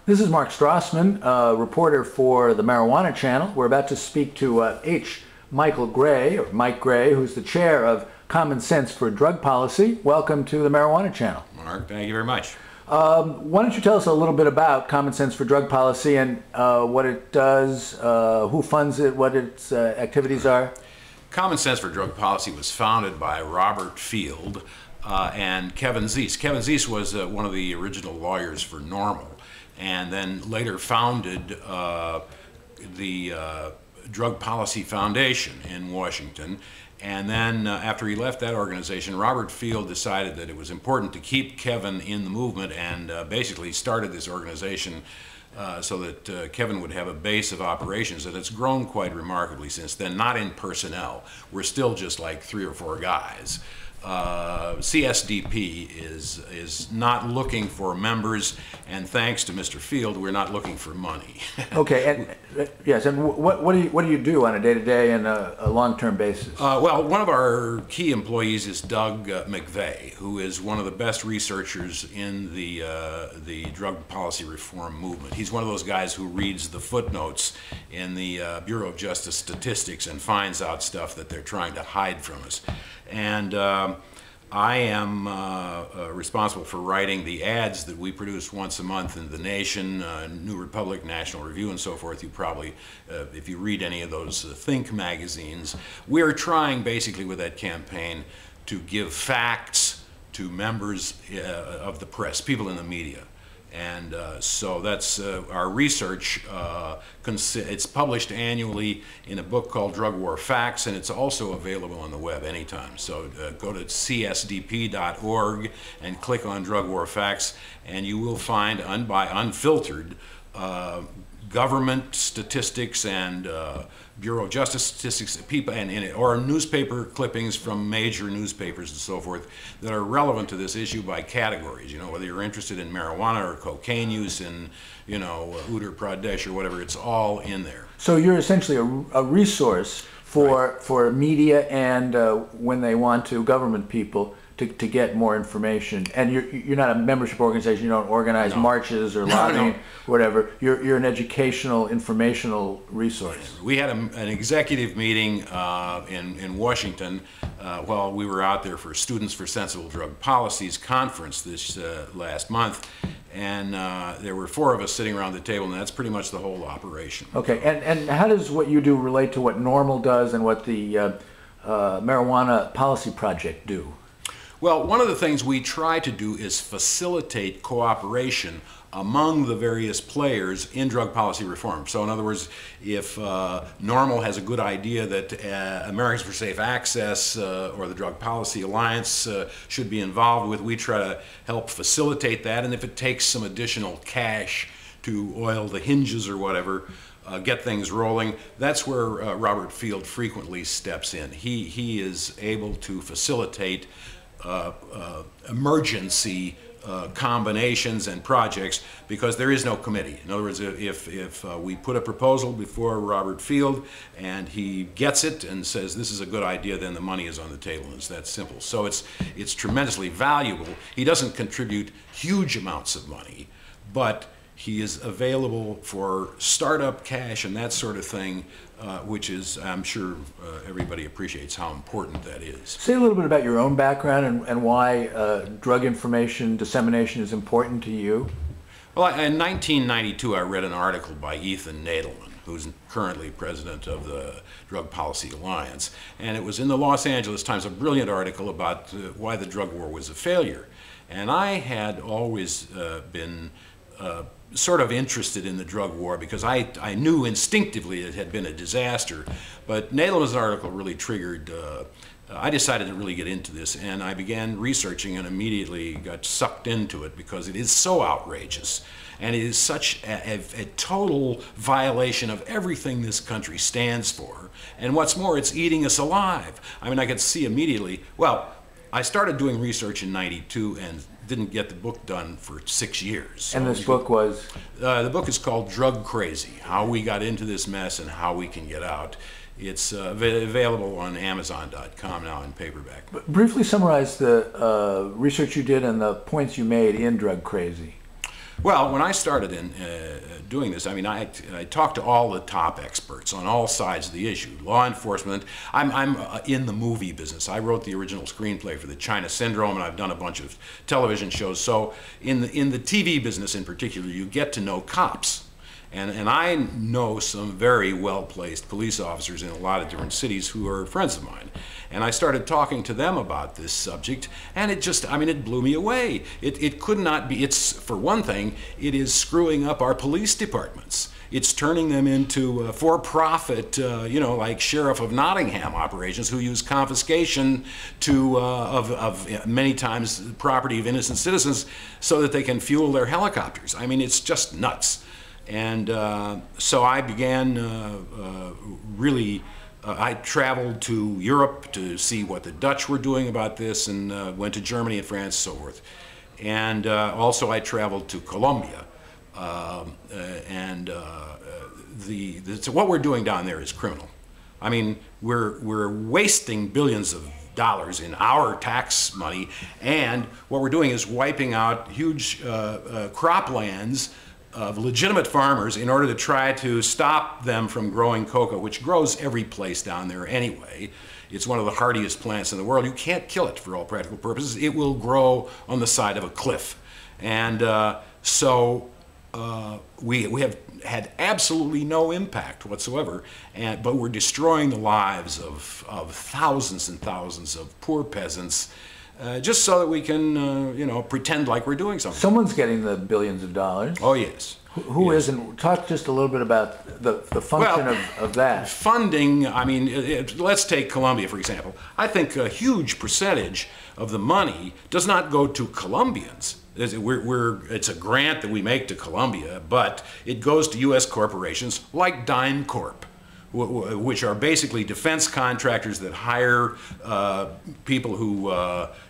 This is Mark Strassman, reporter for the Marijuana Channel. We're about to speak to Michael Gray, or Mike Gray, who's the chair of Common Sense for Drug Policy. Welcome to the Marijuana Channel. Mark, thank you very much. Why don't you tell us a little bit about Common Sense for Drug Policy and what it does, who funds it, what its activities are? Common Sense for Drug Policy was founded by Robert Field and Kevin Zeese. Kevin Zeese was one of the original lawyers for NORML, and then later founded the Drug Policy Foundation in Washington. And then after he left that organization, Robert Field decided that it was important to keep Kevin in the movement, and basically started this organization so that Kevin would have a base of operations, and it's grown quite remarkably since then. Not in personnel. We're still just like 3 or 4 guys. CSDP is not looking for members, and thanks to Mr. Field, we're not looking for money. Okay, and yes, and what do you do on a day-to-day and a long-term basis? Well, one of our key employees is Doug McVeigh, who is one of the best researchers in the drug policy reform movement. He's one of those guys who reads the footnotes in the Bureau of Justice Statistics and finds out stuff that they're trying to hide from us. And I am responsible for writing the ads that we produce once a month in The Nation, New Republic, National Review, and so forth. You probably, if you read any of those Think magazines, we're trying basically with that campaign to give facts to members of the press, people in the media. And so that's our research. It's published annually in a book called Drug War Facts, and it's also available on the web anytime. So go to csdp.org and click on Drug War Facts, and you will find unfiltered government statistics and Bureau of Justice statistics, people, or newspaper clippings from major newspapers and so forth that are relevant to this issue by categories. You know, whether you're interested in marijuana or cocaine use in, you know, Uttar Pradesh or whatever, it's all in there. So you're essentially a resource for right. for media and when they want to, government people to get more information. And you're not a membership organization. You don't organize marches or lobbying, whatever. You're an educational, informational resource. We had an executive meeting in Washington while we were out there for Students for Sensible Drug Policies conference this last month, and there were 4 of us sitting around the table, and that's pretty much the whole operation. Okay, and how does what you do relate to what NORML does and what the Marijuana Policy Project do? Well, one of the things we try to do is facilitate cooperation among the various players in drug policy reform. So in other words, if NORML has a good idea that Americans for Safe Access or the Drug Policy Alliance should be involved with, we try to help facilitate that, and if it takes some additional cash to oil the hinges or whatever, get things rolling, that's where Robert Field frequently steps in. He is able to facilitate emergency combinations and projects because there is no committee. In other words, if we put a proposal before Robert Field and he gets it and says this is a good idea, then the money is on the table. It's that simple. So it's tremendously valuable. He doesn't contribute huge amounts of money, but he is available for startup cash and that sort of thing, which is, I'm sure everybody appreciates how important that is. Say a little bit about your own background and why drug information dissemination is important to you. Well, in 1992, I read an article by Ethan Nadelman, who's currently president of the Drug Policy Alliance, and it was in the Los Angeles Times, a brilliant article about why the drug war was a failure. And I had always been sort of interested in the drug war because I knew instinctively it had been a disaster, but Nadelman's article really triggered, I decided to really get into this, and I began researching and immediately got sucked into it because it is so outrageous and it is such a total violation of everything this country stands for, and what's more, it's eating us alive. I mean, I could see immediately, well, I started doing research in '92 and didn't get the book done for 6 years. So and this book was? The book is called Drug Crazy, How We Got Into This Mess and How We Can Get Out. It's available on Amazon.com now in paperback. But briefly summarize the research you did and the points you made in Drug Crazy. Well, when I started in doing this, I mean, I talked to all the top experts on all sides of the issue. Law enforcement. I'm in the movie business. I wrote the original screenplay for the China Syndrome, and I've done a bunch of television shows. So in the TV business in particular, you get to know cops. And I know some very well-placed police officers in a lot of different cities who are friends of mine. And I started talking to them about this subject, and it just, I mean, it blew me away. It could not be, it's, for one thing, it is screwing up our police departments. It's turning them into for-profit, you know, like Sheriff of Nottingham operations who use confiscation to, of many times property of innocent citizens so that they can fuel their helicopters. I mean, it's just nuts. And so I began really, I traveled to Europe to see what the Dutch were doing about this, and went to Germany and France and so forth. And also I traveled to Colombia. So what we're doing down there is criminal. I mean, we're wasting billions of dollars in our tax money, and what we're doing is wiping out huge croplands of legitimate farmers in order to try to stop them from growing cocoa, which grows every place down there anyway. It's one of the hardiest plants in the world. You can't kill it for all practical purposes. It will grow on the side of a cliff. And we have had absolutely no impact whatsoever, but we're destroying the lives of thousands and thousands of poor peasants just so that we can, you know, pretend like we're doing something. Someone's getting the billions of dollars. Oh, yes. Who yes. isn't? Talk just a little bit about the function of that. Funding, I mean, let's take Colombia, for example. I think a huge percentage of the money does not go to Colombians. It's a grant that we make to Colombia, but it goes to U.S. corporations like DynCorp, which are basically defense contractors that hire people who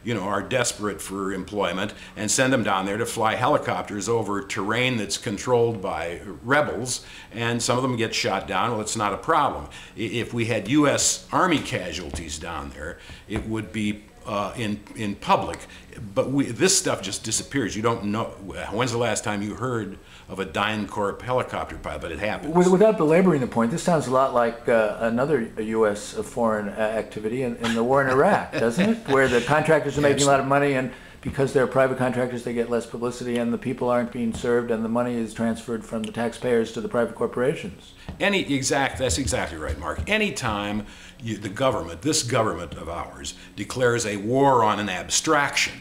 you know, are desperate for employment and send them down there to fly helicopters over terrain that's controlled by rebels, and some of them get shot down. Well, it's not a problem. If we had U.S. Army casualties down there, it would be in public, but this stuff just disappears. You don't know. When's the last time you heard of a DynCorp helicopter pilot? But it happens. Without belaboring the point, this sounds a lot like another U.S. foreign activity in the war in Iraq, doesn't it? Where the contractors are making a lot of money, and because they're private contractors, they get less publicity, and the people aren't being served, and the money is transferred from the taxpayers to the private corporations. That's exactly right, Mark. Anytime the government, this government of ours, declares a war on an abstraction,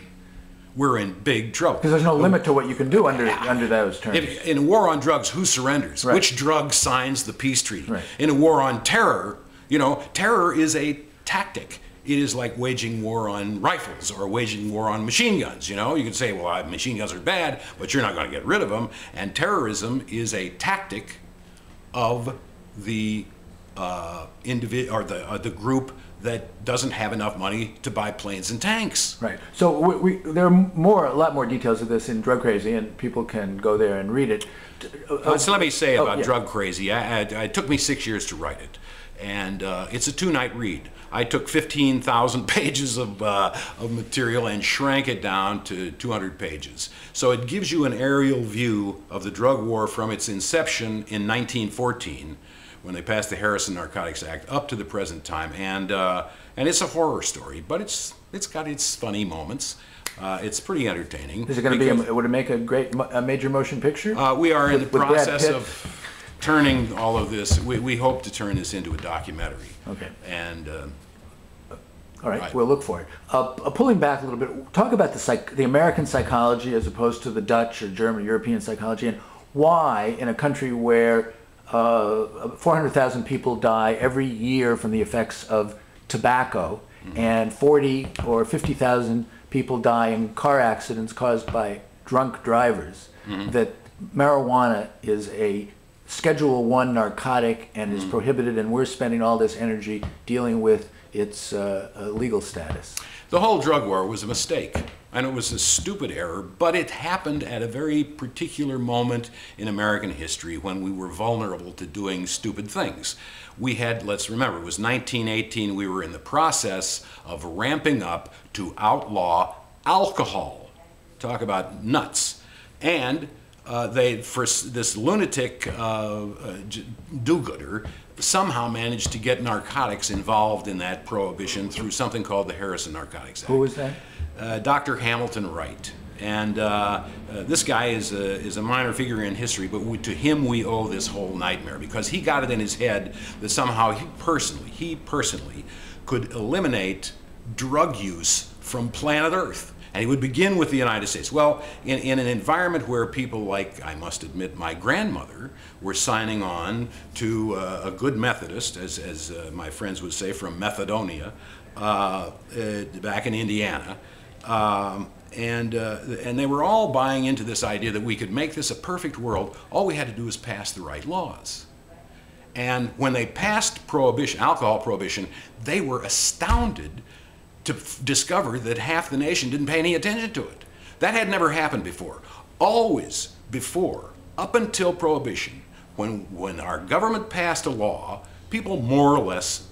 we're in big trouble. Because there's no limit to what you can do under those terms. In a war on drugs, who surrenders? Right. Which drug signs the peace treaty? Right. In a war on terror, you know, terror is a tactic. It is like waging war on rifles or waging war on machine guns. You know, you could say, well, machine guns are bad, but you're not going to get rid of them. And terrorism is a tactic of the individual or the group that doesn't have enough money to buy planes and tanks. Right. So there are a lot more details of this in Drug Crazy, and people can go there and read it. So let me say about Drug Crazy. It took me 6 years to write it, and it's a 2-night read. I took 15,000 pages of material and shrank it down to 200 pages. So it gives you an aerial view of the drug war from its inception in 1914, when they passed the Harrison Narcotics Act, up to the present time. And it's a horror story, but it's got its funny moments. It's pretty entertaining. Is it going to be? Would it make a major motion picture? We are in the process of turning all of this. We hope to turn this into a documentary. Okay. And all right, we'll look for it. Pulling back a little bit, talk about the American psychology as opposed to the Dutch or German, European psychology, and why in a country where 400,000 people die every year from the effects of tobacco, and 40 or 50,000 people die in car accidents caused by drunk drivers, that marijuana is a Schedule I narcotic and is prohibited, and we're spending all this energy dealing with its legal status. The whole drug war was a mistake, and it was a stupid error, but it happened at a very particular moment in American history when we were vulnerable to doing stupid things. We had, let's remember, it was 1918, we were in the process of ramping up to outlaw alcohol. Talk about nuts. And this lunatic do-gooder somehow managed to get narcotics involved in that prohibition through something called the Harrison Narcotics Act. Who was that? Dr. Hamilton Wright. And this guy is a minor figure in history, but to him we owe this whole nightmare, because he got it in his head that somehow he personally could eliminate drug use from planet Earth. And he would begin with the United States. Well, in an environment where people like, I must admit, my grandmother were signing on to a good Methodist, as my friends would say, from Methodonia, back in Indiana, and they were all buying into this idea that we could make this a perfect world. All we had to do was pass the right laws. And when they passed prohibition, alcohol prohibition, they were astounded to discover that half the nation didn't pay any attention to it. That had never happened before. Always before, up until prohibition, when our government passed a law, people more or less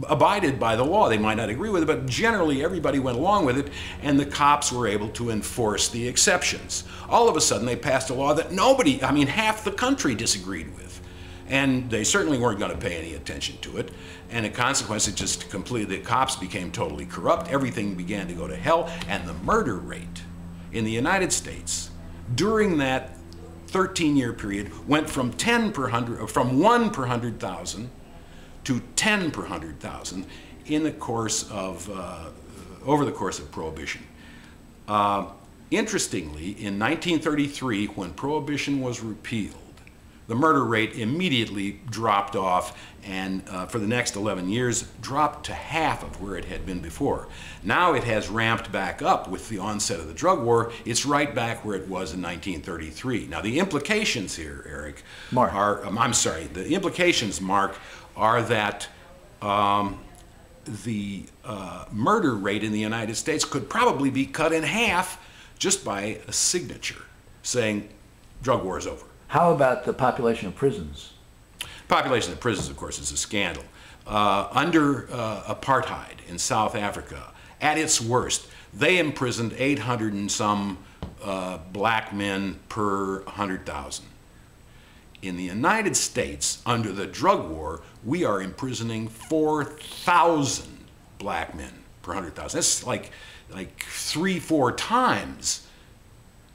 abided by the law. They might not agree with it, but generally everybody went along with it, and the cops were able to enforce the exceptions. All of a sudden they passed a law that nobody, I mean half the country disagreed with. And they certainly weren't going to pay any attention to it. And in consequence, it just completely, the cops became totally corrupt. Everything began to go to hell. And the murder rate in the United States during that 13-year period went from 1 per 100,000 to 10 per 100,000 in the course of, over the course of Prohibition. Interestingly, in 1933, when Prohibition was repealed, the murder rate immediately dropped off, and for the next 11 years dropped to half of where it had been before. Now it has ramped back up with the onset of the drug war. It's right back where it was in 1933. Now the implications here, Eric, Mark. the implications, Mark, are that the murder rate in the United States could probably be cut in half just by a signature saying drug war is over. How about the population of prisons? Population of prisons, of course, is a scandal. Under apartheid in South Africa, at its worst, they imprisoned 800 and some black men per 100,000. In the United States, under the drug war, we are imprisoning 4,000 black men per 100,000. That's like 3-4 times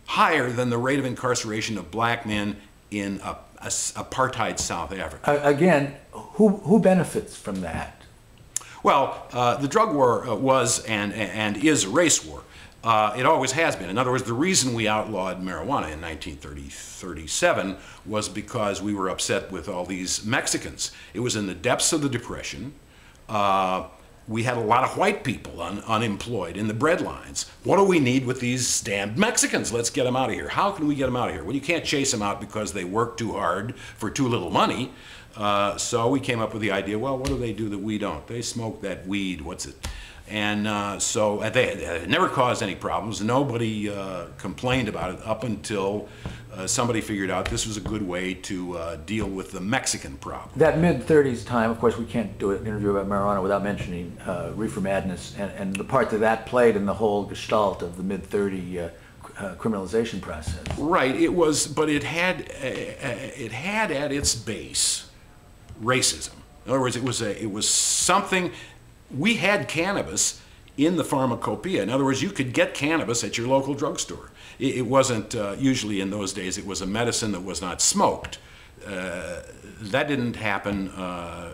higher than the rate of incarceration of black men in apartheid South Africa. Again, who benefits from that? Well, the drug war was and is a race war. It always has been. In other words, the reason we outlawed marijuana in 1937 was because we were upset with all these Mexicans. It was in the depths of the Depression. We had a lot of white people unemployed in the bread lines. What do we need with these damned Mexicans? Let's get them out of here. How can we get them out of here? Well, you can't chase them out because they work too hard for too little money. So we came up with the idea, well, what do they do that we don't? They smoke that weed, what's it? And so they never caused any problems. Nobody complained about it up until somebody figured out this was a good way to deal with the Mexican problem. That mid-30s time, of course, we can't do an interview about marijuana without mentioning reefer madness and the part that played in the whole gestalt of the mid-30 criminalization process. Right. It was, but it had at its base racism. In other words, it was something. We had cannabis in the pharmacopoeia. In other words, you could get cannabis at your local drugstore. It wasn't, usually in those days, it was a medicine that was not smoked. That didn't happen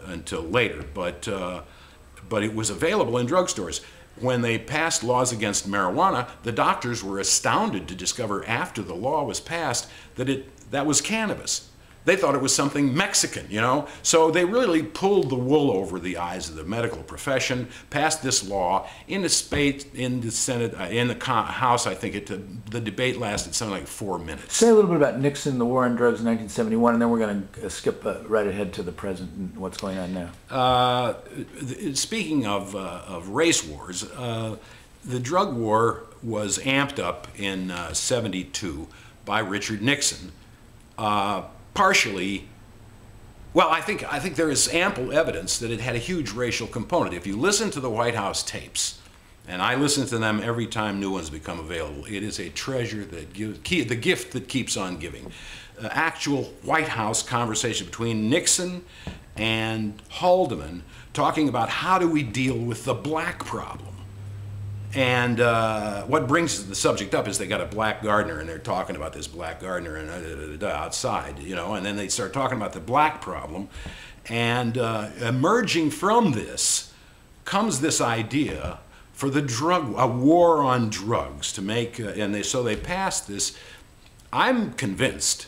until later, but it was available in drugstores. When they passed laws against marijuana, the doctors were astounded to discover after the law was passed that was cannabis. They thought it was something Mexican, you know? So they really pulled the wool over the eyes of the medical profession, passed this law in the Senate, in the House. I think the debate lasted something like 4 minutes. Say a little bit about Nixon, the war on drugs in 1971, and then we're going to skip right ahead to the present and what's going on now. Speaking of race wars, the drug war was amped up in '72 by Richard Nixon. Partially, well, I think there is ample evidence that it had a huge racial component. If you listen to the White House tapes And I listen to them every time new ones become available. It is a treasure that gives, the gift that keeps on giving. Actual White House conversation between Nixon and Haldeman talking about how do we deal with the black problem. And what brings the subject up is they got a black gardener and they're talking about this black gardener and outside, you know, and then they start talking about the black problem. And emerging from this comes this idea for the a war on drugs to make, so they passed this. I'm convinced,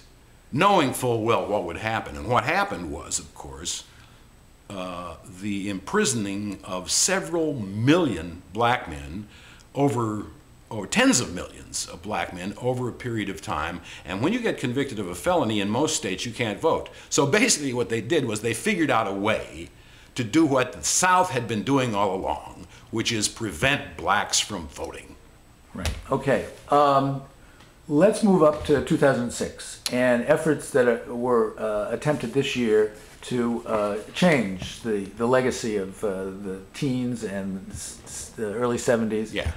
knowing full well what would happen, and what happened was, of course, the imprisoning of several million black men over tens of millions of black men over a period of time. And when you get convicted of a felony in most states, you can't vote. So basically what they did was they figured out a way to do what the South had been doing all along, which is prevent blacks from voting. Right. Okay. Let's move up to 2006 and efforts that were attempted this year to change the legacy of the teens and the early 70s. Yeah.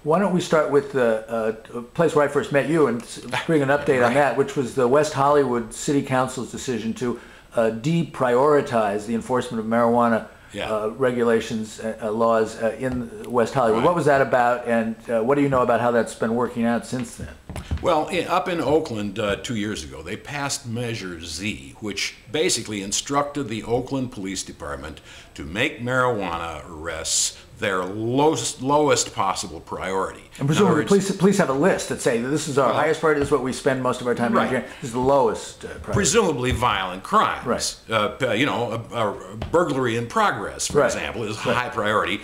Why don't we start with the place where I first met you and bring an update on that, which was the West Hollywood City Council's decision to deprioritize the enforcement of marijuana regulations, laws in West Hollywood. What was that about, and what do you know about how that's been working out since then? Well, up in Oakland 2 years ago, they passed Measure Z, which basically instructed the Oakland Police Department to make marijuana arrests their lowest possible priority. And presumably police have a list that say this is our highest priority, this is what we spend most of our time doing. This is the lowest priority. Presumably violent crimes. You know, a burglary in progress, for example, is high priority.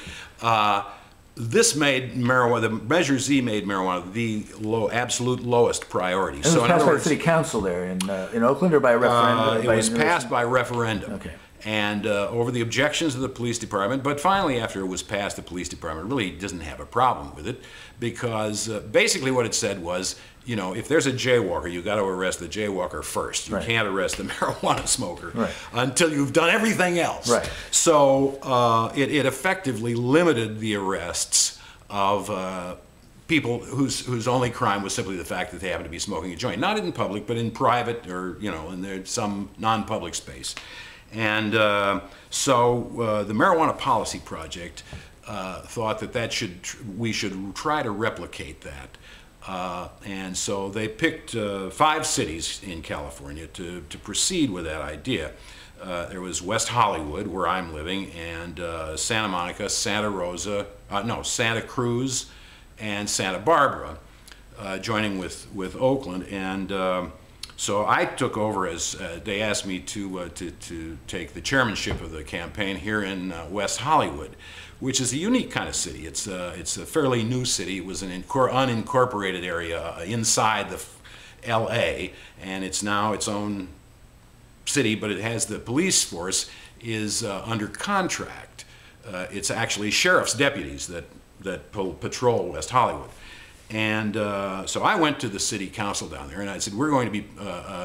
This made marijuana, the Measure Z made marijuana the absolute lowest priority. And it was passed by the city council there in Oakland, or by a referendum? It was passed by referendum. Okay. And over the objections of the police department, but finally after it was passed, the police department really doesn't have a problem with it, because basically what it said was, you know, if there's a jaywalker, you got to arrest the jaywalker first. You can't arrest the marijuana smoker until you've done everything else. So it effectively limited the arrests of people whose only crime was simply the fact that they happened to be smoking a joint, not in public, but in private, or you know, in some non-public space. And so the Marijuana Policy Project thought that we should try to replicate that. And so they picked 5 cities in California to proceed with that idea. There was West Hollywood, where I'm living, and Santa Monica, Santa Cruz, and Santa Barbara, joining with Oakland. And so I took over as they asked me to take the chairmanship of the campaign here in West Hollywood, which is a unique kind of city. It's a fairly new city. It was an unincorporated area inside the L.A., and it's now its own city, but it has the police force is under contract. It's actually sheriff's deputies that patrol West Hollywood. And so I went to the city council down there and I said, we're going to be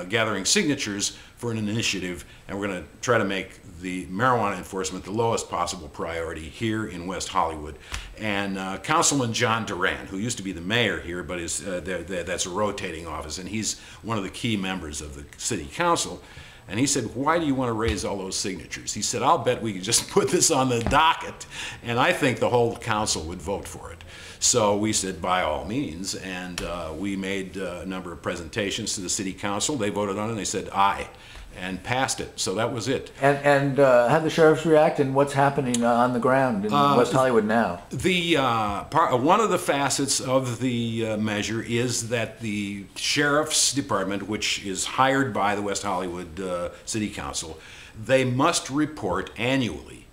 gathering signatures for an initiative, and we're going to try to make the marijuana enforcement the lowest possible priority here in West Hollywood. And Councilman John Duran, who used to be the mayor here, but is that's a rotating office, and he's one of the key members of the city council. And he said, why do you want to raise all those signatures? He said, I'll bet we could just put this on the docket, and I think the whole council would vote for it. So we said, by all means, and we made a number of presentations to the city council. They voted on it, and they said aye, and passed it. So that was it. And how the sheriffs react, and what's happening on the ground in West Hollywood now? One of the facets of the measure is that the sheriff's department, which is hired by the West Hollywood City Council, they must report annually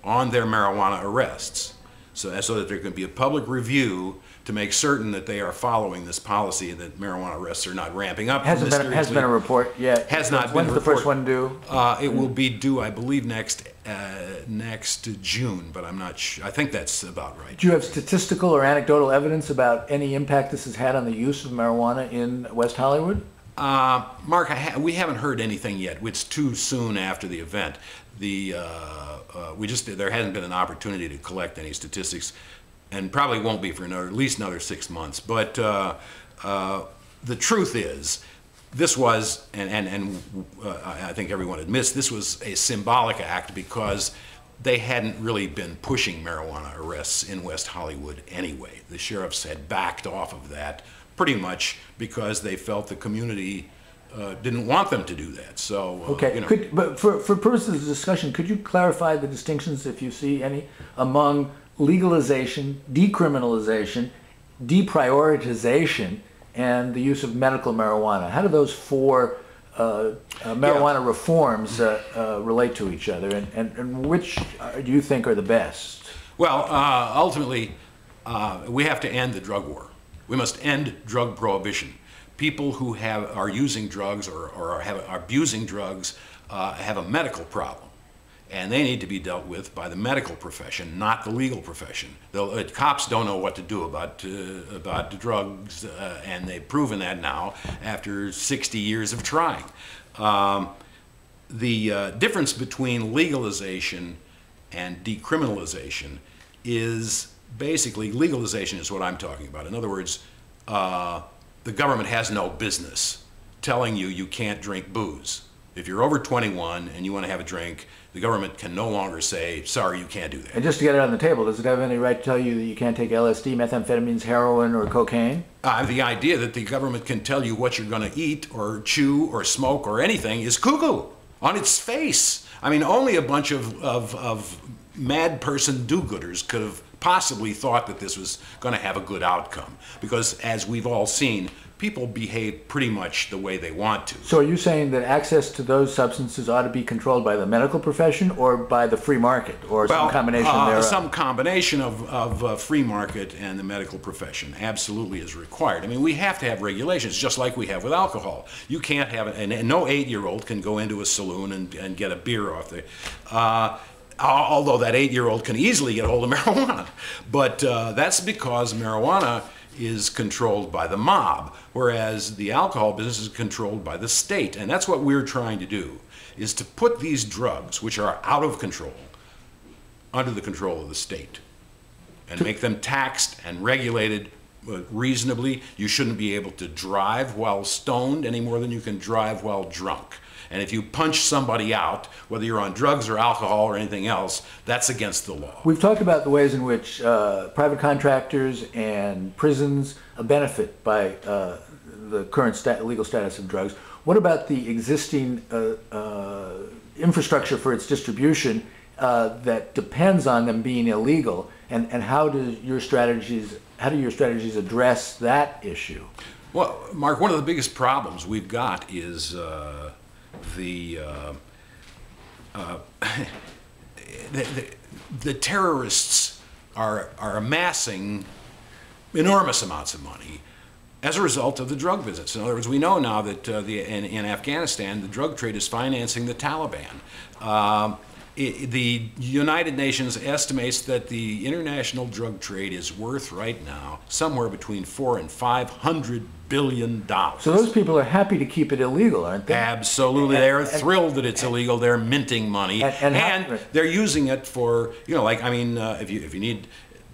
on their marijuana arrests. So that there can be a public review to make certain that they are following this policy and that marijuana arrests are not ramping up. Hasn't been a report yet. Has not been. When's the first one due? It will be due, I believe, next June, but I'm not sure. I think that's about right. Do you have statistical or anecdotal evidence about any impact this has had on the use of marijuana in West Hollywood? Mark, we haven't heard anything yet. It's too soon after the event. There hasn't been an opportunity to collect any statistics. and probably won't be for at least another 6 months. But the truth is, this was, and I think everyone admits, this was a symbolic act because they hadn't really been pushing marijuana arrests in West Hollywood anyway. The sheriffs had backed off of that pretty much because they felt the community didn't want them to do that. So, okay, you know. but for purposes of discussion, could you clarify the distinctions, if you see any, among legalization, decriminalization, deprioritization, and the use of medical marijuana? How do those four marijuana reforms relate to each other, and which do you think are the best? Well, ultimately, we have to end the drug war. We must end drug prohibition. People who are using drugs or are abusing drugs have a medical problem, and they need to be dealt with by the medical profession, not the legal profession. The cops don't know what to do about the drugs, and they've proven that now after 60 years of trying. The difference between legalization and decriminalization is basically, legalization is what I'm talking about. In other words, the government has no business telling you you can't drink booze. If you're over 21 and you want to have a drink, the government can no longer say, sorry, you can't do that. And just to get it on the table, does it have any right to tell you that you can't take LSD, methamphetamines, heroin, or cocaine? The idea that the government can tell you what you're going to eat or chew or smoke or anything is cuckoo on its face. I mean, only a bunch of mad person do-gooders could have possibly thought that this was going to have a good outcome, because as we've all seen, people behave pretty much the way they want to. So are you saying that access to those substances ought to be controlled by the medical profession or by the free market, or some combination thereof? Some combination of free market and the medical profession absolutely is required. I mean, we have to have regulations, just like we have with alcohol. You can't have it, and no 8-year-old can go into a saloon and get a beer off there. Although that 8-year-old can easily get a hold of marijuana. But that's because marijuana is controlled by the mob, whereas the alcohol business is controlled by the state. And that's what we're trying to do, is to put these drugs, which are out of control, under the control of the state, and make them taxed and regulated reasonably. You shouldn't be able to drive while stoned any more than you can drive while drunk. And if you punch somebody out, whether you're on drugs or alcohol or anything else, that's against the law. We've talked about the ways in which private contractors and prisons benefit by the current legal status of drugs. What about the existing infrastructure for its distribution that depends on them being illegal, and how do your strategies address that issue? Well, Mark, one of the biggest problems we've got is the terrorists are amassing enormous amounts of money as a result of the drug business. In other words, we know now that in Afghanistan, the drug trade is financing the Taliban. The United Nations estimates that the international drug trade is worth right now somewhere between $400 and $500 billion. So those people are happy to keep it illegal, aren't they? Absolutely. They're thrilled that it's illegal. They're minting money. And they're using it for, you know, like, I mean, if you need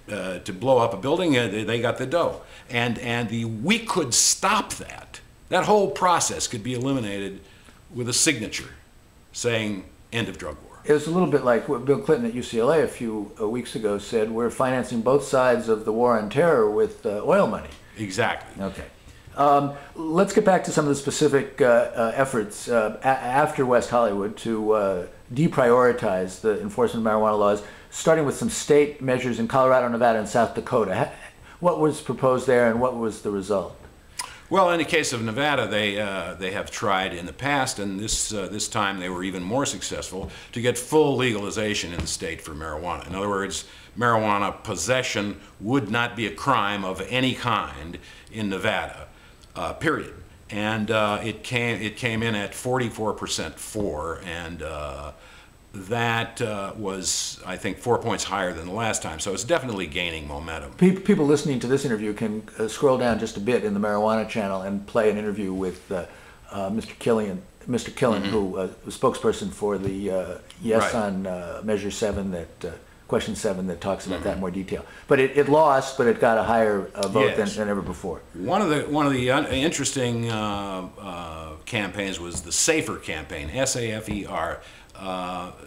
to blow up a building, they got the dough. And we could stop that. That whole process could be eliminated with a signature saying, end of drug war. It was a little bit like what Bill Clinton at UCLA a few weeks ago said, we're financing both sides of the war on terror with oil money. Exactly. Okay. Let's get back to some of the specific efforts after West Hollywood to deprioritize the enforcement of marijuana laws, starting with some state measures in Colorado, Nevada, and South Dakota. What was proposed there, and what was the result? Well, in the case of Nevada, they have tried in the past, and this time they were even more successful, to get full legalization in the state for marijuana. In other words, marijuana possession would not be a crime of any kind in Nevada, period. And it came in at 44% for, and that was, I think, 4 points higher than the last time. So it's definitely gaining momentum. People listening to this interview can scroll down just a bit in the marijuana channel and play an interview with Mr. Killen, who was spokesperson for the Yes right. on Measure 7 that question 7 that talks about that in more detail. But it lost, but it got a higher vote than ever before. One of the interesting campaigns was the SAFER campaign, S-A-F-E-R,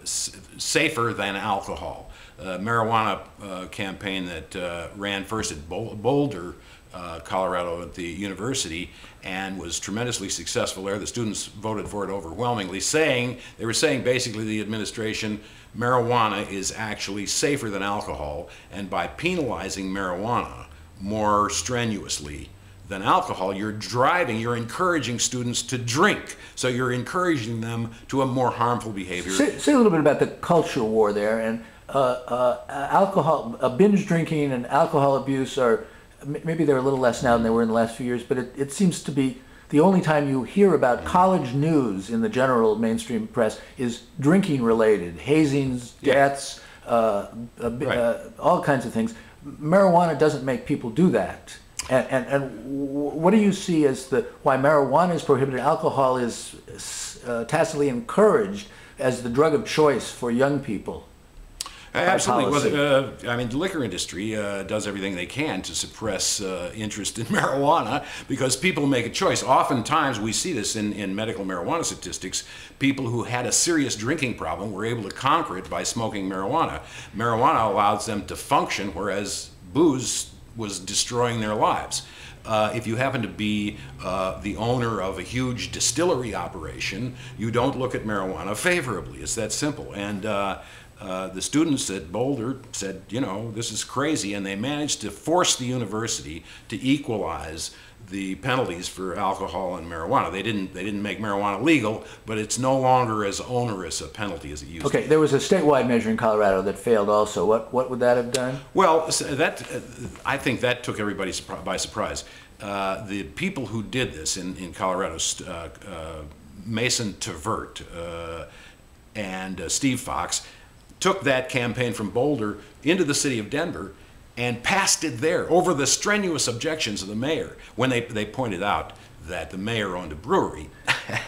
safer than alcohol. Marijuana campaign that ran first at Boulder, Colorado at the university, and was tremendously successful there. The students voted for it overwhelmingly, they were saying basically the administration, marijuana is actually safer than alcohol, and by penalizing marijuana more strenuously than alcohol, you're encouraging students to drink. So you're encouraging them to a more harmful behavior. Say a little bit about the culture war there, and alcohol, binge drinking and alcohol abuse are, maybe they're a little less now than they were in the last few years, but it seems to be the only time you hear about college news in the general mainstream press is drinking related, hazings, deaths, all kinds of things. Marijuana doesn't make people do that. And what do you see as why marijuana is prohibited, alcohol is tacitly encouraged as the drug of choice for young people? Absolutely. Well, I mean, the liquor industry does everything they can to suppress interest in marijuana because people make a choice. Oftentimes, we see this in medical marijuana statistics. People who had a serious drinking problem were able to conquer it by smoking marijuana. Marijuana allows them to function, whereas booze was destroying their lives. If you happen to be the owner of a huge distillery operation, you don't look at marijuana favorably. It's that simple. And the students at Boulder said, you know, this is crazy, and they managed to force the university to equalize the penalties for alcohol and marijuana. They didn't make marijuana legal, but it's no longer as onerous a penalty as it used to be. Okay, there was a statewide measure in Colorado that failed also. What would that have done? Well, I think that took everybody by surprise. The people who did this in Colorado, Mason Tvert and Steve Fox, took that campaign from Boulder into the city of Denver and passed it there over the strenuous objections of the mayor when they pointed out that the mayor owned a brewery.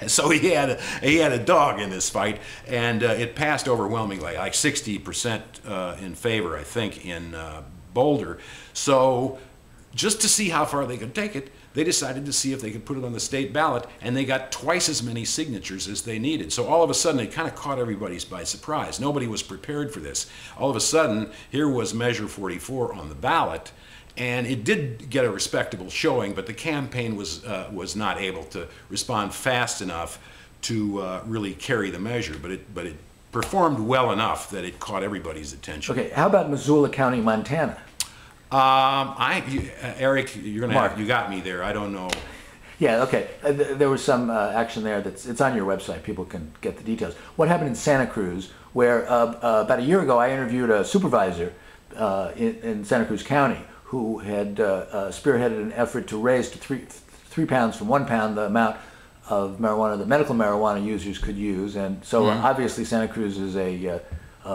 So he had a dog in this fight, and it passed overwhelmingly, like 60% in favor, I think, in Boulder. So just to see how far they could take it, they decided to see if they could put it on the state ballot, and they got twice as many signatures as they needed. So all of a sudden, it kind of caught everybody by surprise. Nobody was prepared for this. All of a sudden, here was Measure 44 on the ballot, and it did get a respectable showing, but the campaign was not able to respond fast enough to really carry the measure. But it performed well enough that it caught everybody's attention. Okay, how about Missoula County, Montana? Eric, you got me there. I don't know. Yeah, okay. There was some action there it's on your website. People can get the details. What happened in Santa Cruz, where about a year ago I interviewed a supervisor in Santa Cruz County who had spearheaded an effort to raise to 3 pounds from 1 pound the amount of marijuana that medical marijuana users could use. And so obviously Santa Cruz is a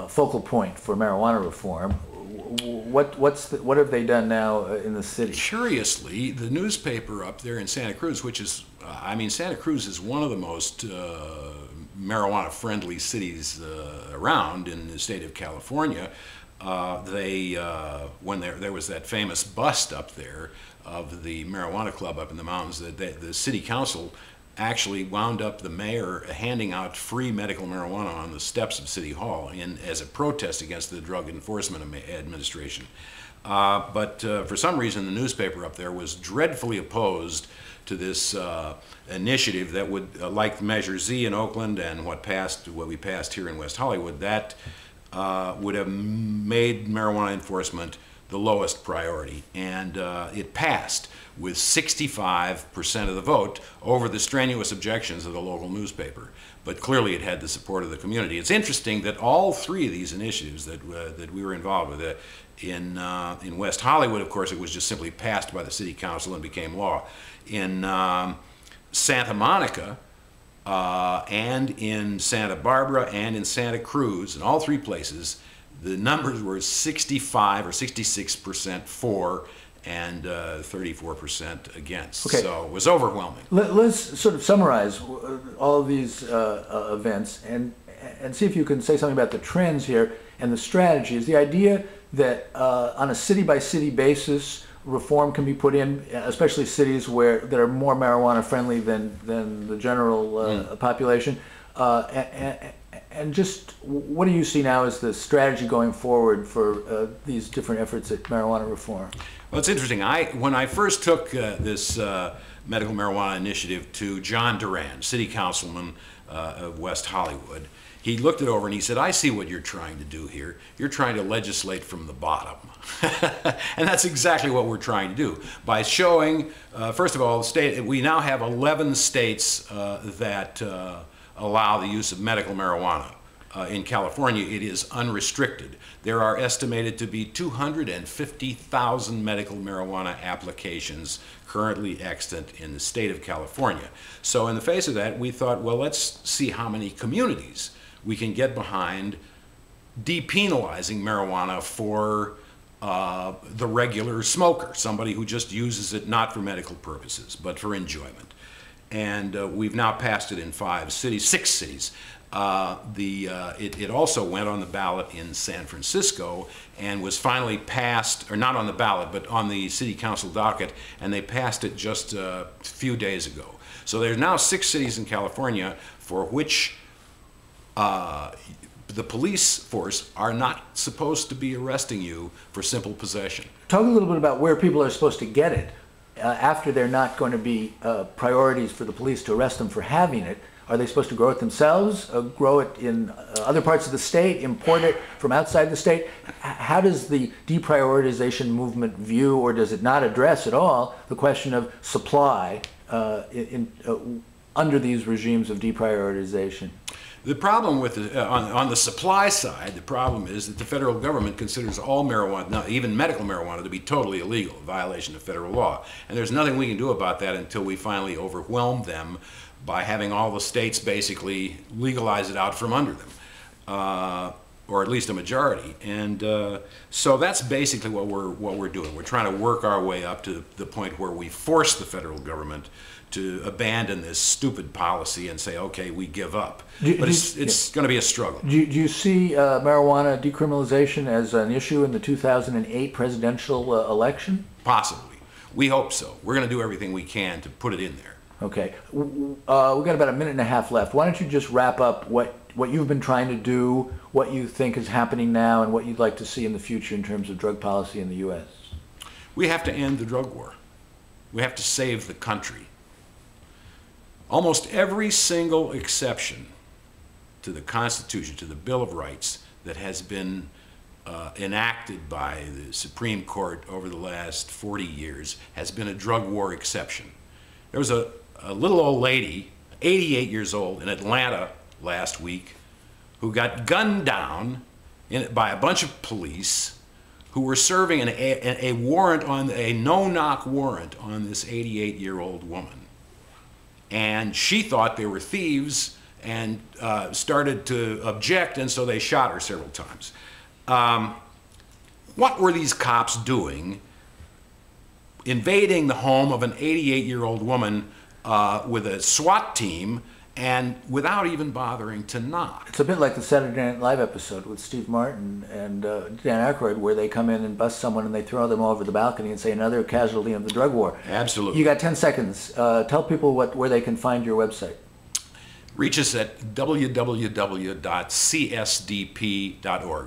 focal point for marijuana reform. What have they done now in the city? Curiously, the newspaper up there in Santa Cruz, which is, Santa Cruz is one of the most marijuana-friendly cities around in the state of California. When there was that famous bust up there of the marijuana club up in the mountains, the city council actually wound up the mayor handing out free medical marijuana on the steps of City Hall as a protest against the Drug Enforcement Administration. But for some reason, the newspaper up there was dreadfully opposed to this initiative that would, like Measure Z in Oakland and what we passed here in West Hollywood, that would have made marijuana enforcement the lowest priority. And it passed with 65% of the vote over the strenuous objections of the local newspaper. But clearly it had the support of the community. It's interesting that all 3 of these initiatives that we were involved with, in West Hollywood, of course, it was just simply passed by the city council and became law. In Santa Monica, and in Santa Barbara and in Santa Cruz, in all 3 places, the numbers were 65 or 66% for and 34% against. Okay. So it was overwhelming. Let's sort of summarize all of these events and see if you can say something about the trends here and the strategy. Is the idea that on a city-by-city basis, reform can be put in, especially cities that are more marijuana friendly than the general population, and just what do you see now as the strategy going forward for these different efforts at marijuana reform? Well, it's interesting. When I first took this medical marijuana initiative to John Duran, city councilman of West Hollywood, he looked it over and he said, "I see what you're trying to do here. You're trying to legislate from the bottom." And that's exactly what we're trying to do. By showing, first of all, we now have 11 states that allow the use of medical marijuana. In California, it is unrestricted. There are estimated to be 250,000 medical marijuana applications currently extant in the state of California. So in the face of that, we thought, well, let's see how many communities we can get behind depenalizing marijuana for the regular smoker, somebody who just uses it not for medical purposes, but for enjoyment. And we've now passed it in 6 cities. It also went on the ballot in San Francisco and was finally passed, or not on the ballot, but on the city council docket, and they passed it just a few days ago. So there's now 6 cities in California for which the police force are not supposed to be arresting you for simple possession. Talk a little bit about where people are supposed to get it after they're not going to be priorities for the police to arrest them for having it. Are they supposed to grow it themselves, grow it in other parts of the state, import it from outside the state? How does the deprioritization movement view, or does it not address at all, the question of supply under these regimes of deprioritization? The problem with on the supply side, the problem is that the federal government considers all marijuana, even medical marijuana, to be totally illegal, a violation of federal law. And there's nothing we can do about that until we finally overwhelm them by having all the states basically legalize it out from under them, or at least a majority. And so that's basically what we're doing. We're trying to work our way up to the point where we force the federal government to abandon this stupid policy and say, okay, we give up. But it's going to be a struggle. Do you see marijuana decriminalization as an issue in the 2008 presidential election? Possibly. We hope so. We're going to do everything we can to put it in there. Okay. We've got about a minute and a half left. Why don't you just wrap up what you've been trying to do, what you think is happening now, and what you'd like to see in the future in terms of drug policy in the U.S.? We have to end the drug war. We have to save the country. Almost every single exception to the Constitution, to the Bill of Rights, that has been enacted by the Supreme Court over the last 40 years has been a drug war exception. There was a little old lady, 88 years old, in Atlanta last week, who got gunned down by a bunch of police who were serving a warrant a no-knock warrant on this 88-year-old woman. And she thought they were thieves and started to object, and so they shot her several times. What were these cops doing invading the home of an 88-year-old woman with a SWAT team and without even bothering to knock? It's a bit like the Saturday Night Live episode with Steve Martin and Dan Aykroyd, where they come in and bust someone and they throw them over the balcony and say, another casualty of the drug war. Absolutely. You got 10 seconds. Tell people where they can find your website. Reach us at www.csdp.org.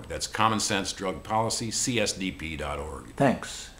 That's Common Sense Drug Policy, csdp.org. Thanks.